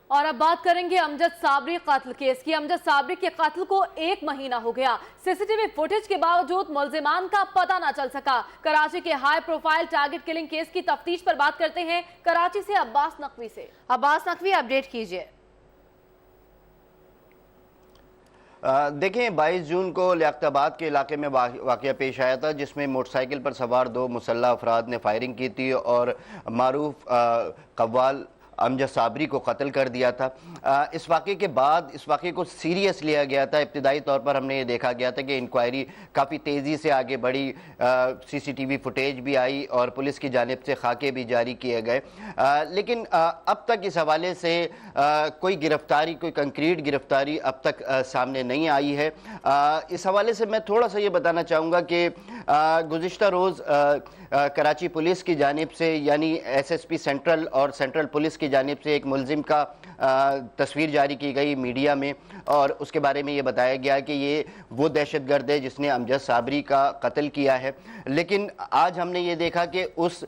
اور اب بات کریں گے امجد صابری قتل کیس کی۔ امجد صابری کے قتل کو 1 مہینہ ہو گیا، سی ٹی وی فوٹیج کے باوجود ملزمان کا پتہ نہ چل سکا۔ کراچی کے high profile target killing case کی تفتیش پر بات کرتے ہیں کراچی سے عباس نقوی سے۔ عباس نقوی، اپڈیٹ کیجئے۔ دیکھیں 22 جون کو لیاقت آباد کے علاقے میں واقعہ پیش آیا تھا، جس میں موٹر سائیکل پر سوار 2 مسلح افراد نے فائرنگ کی تھی اور معروف قوال امجد صابری کو قتل کر دیا تھا۔ اس واقعے کے بعد اس واقعے کو سیریس لیا گیا تھا۔ ابتدائی طور پر ہم نے یہ دیکھا گیا تھا کہ انکوائری کافی تیزی سے آگے بڑھی، سی ٹی وی فوٹیج بھی آئی اور پولیس کی جانب سے خاکے بھی جاری کیے گئے، لیکن اب تک اس حوالے سے کوئی گرفتاری، کوئی کنکریٹ گرفتاری اب تک سامنے نہیں آئی ہے۔ اس حوالے سے میں تھوڑا سا یہ بتانا چاہوں گا کہ گزشتہ روز کراچی پولیس کی جانب سے، یعنی ایس ایس پی سینٹرل اور سینٹرل پولیس کی جانب سے ایک ملزم کا تصویر جاری کی گئی میڈیا میں، اور اس کے بارے میں یہ بتایا گیا کہ یہ وہ دہشت گرد ہے جس نے امجد صابری کا قتل کیا ہے۔ لیکن آج ہم نے یہ دیکھا کہ اس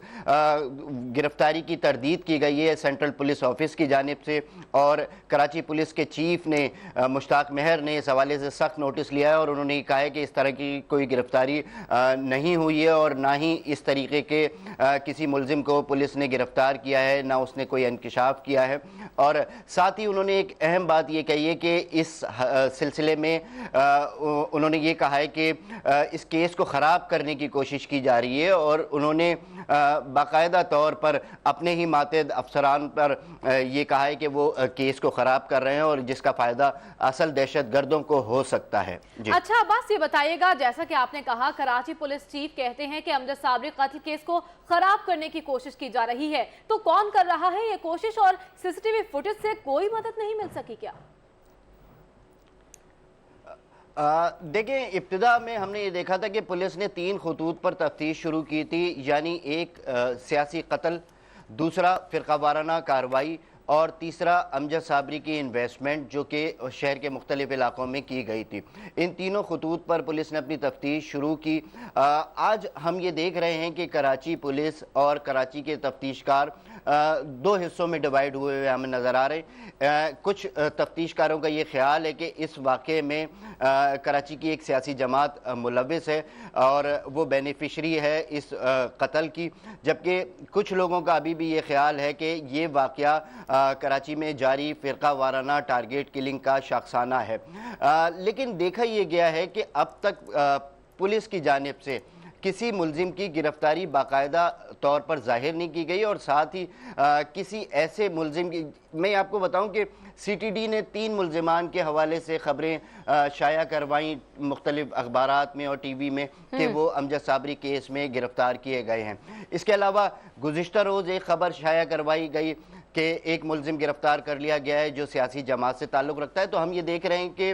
گرفتاری کی تردید کی گئی ہے سینٹرل پولیس آفس کی جانب سے، اور کراچی پولیس کے چیف نے مشتاق مہر نے اس حوالے سے سخت نوٹس لیا ہے، اور انہوں نے کہا ہے کہ اس طرح کی کوئی گرفتاری نہیں ہوئی ہے اور نہ ہی اس طریقے کے کسی ملزم کو پولیس نے گرفتار کیا ہے، نہ اس نے کوئی انکشاف کیا ہے۔ اور ساتھ ہی انہوں نے ایک اہم بات یہ کہی ہے کہ اس سلسلے میں انہوں نے یہ کہا ہے کہ اس کیس کو خراب کرنے کی کوشش کی جا رہی ہے، اور انہوں نے باقاعدہ طور پر اپنے ہی ماتحت افسران پر یہ کہا ہے کہ وہ کیس کو خراب کر رہے ہیں اور جس کا فائدہ اصل دہشت گردوں کو ہو سکتا ہے۔ اچھا عباس، یہ بتائیے گا، جیسا کہ آپ نے کہا کراچی پولیس چیف کہتے ہیں کہ امجد صابری قتل کیس کو خراب کرنے کی کوشش کی جا رہی ہے، تو کون کر رہا ہے یہ کوشش، اور سی ٹی وی فوٹیج سے کوئی مدد نہیں مل سکی کیا؟ دیکھیں ابتدا میں ہم نے یہ دیکھا تھا کہ پولیس نے 3 خطوط پر تفتیش شروع کی تھی، یعنی ایک سیاسی قتل، دوسرا فرقہ وارانہ کارروائی، اور تیسرا امجد صابری کی انویسٹمنٹ جو کہ شہر کے مختلف علاقوں میں کی گئی تھی۔ ان تینوں خطوط پر پولیس نے اپنی تفتیش شروع کی۔ آج ہم یہ دیکھ رہے ہیں کہ کراچی پولیس اور کراچی کے تفتیش کار 2 حصوں میں ڈیوائیڈ ہوئے ہمیں نظر آ رہے ہیں۔ کچھ تفتیش کاروں کا یہ خیال ہے کہ اس واقعے میں کراچی کی ایک سیاسی جماعت ملوث ہے اور وہ بینیفیشری ہے اس قتل کی، جبکہ کچھ لوگوں کا ابھی بھی یہ خیال ہے کہ یہ واقعہ کراچی میں جاری فرقہ وارانہ ٹارگٹ کلنگ کا شاخسانہ ہے۔ لیکن دیکھا یہ گیا ہے کہ اب تک پولیس کی جانب سے کسی ملزم کی گرفتاری باقاعدہ طور پر ظاہر نہیں کی گئی، اور ساتھ ہی کسی ایسے ملزم کی، میں آپ کو بتاؤں کہ سی ٹی ڈی نے 3 ملزمان کے حوالے سے خبریں شائع کروائیں مختلف اخبارات میں اور ٹی وی میں کہ وہ امجد صابری کیس میں گرفتار کیے گئے ہیں۔ اس کے علاوہ گزشتہ روز ایک خبر شائع کروائی گئی کہ ایک ملزم گرفتار کر لیا گیا ہے جو سیاسی جماعت سے تعلق رکھتا ہے۔ تو ہم یہ دیکھ رہے ہیں کہ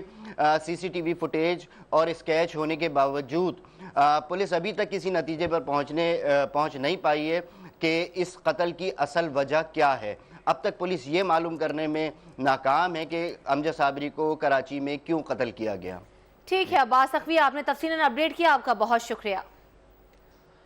سی ٹی وی فوٹیج اور اسکیچ ہونے کے باوجود پولیس ابھی تک کسی نتیجے پر پہنچ نہیں پائی ہے کہ اس قتل کی اصل وجہ کیا ہے۔ اب تک پولیس یہ معلوم کرنے میں ناکام ہے کہ امجد صابری کو کراچی میں کیوں قتل کیا گیا۔ ٹھیک ہے عباس نقوی، آپ نے تفصیلاً اپڈیٹ کیا، آپ کا بہت شکریہ۔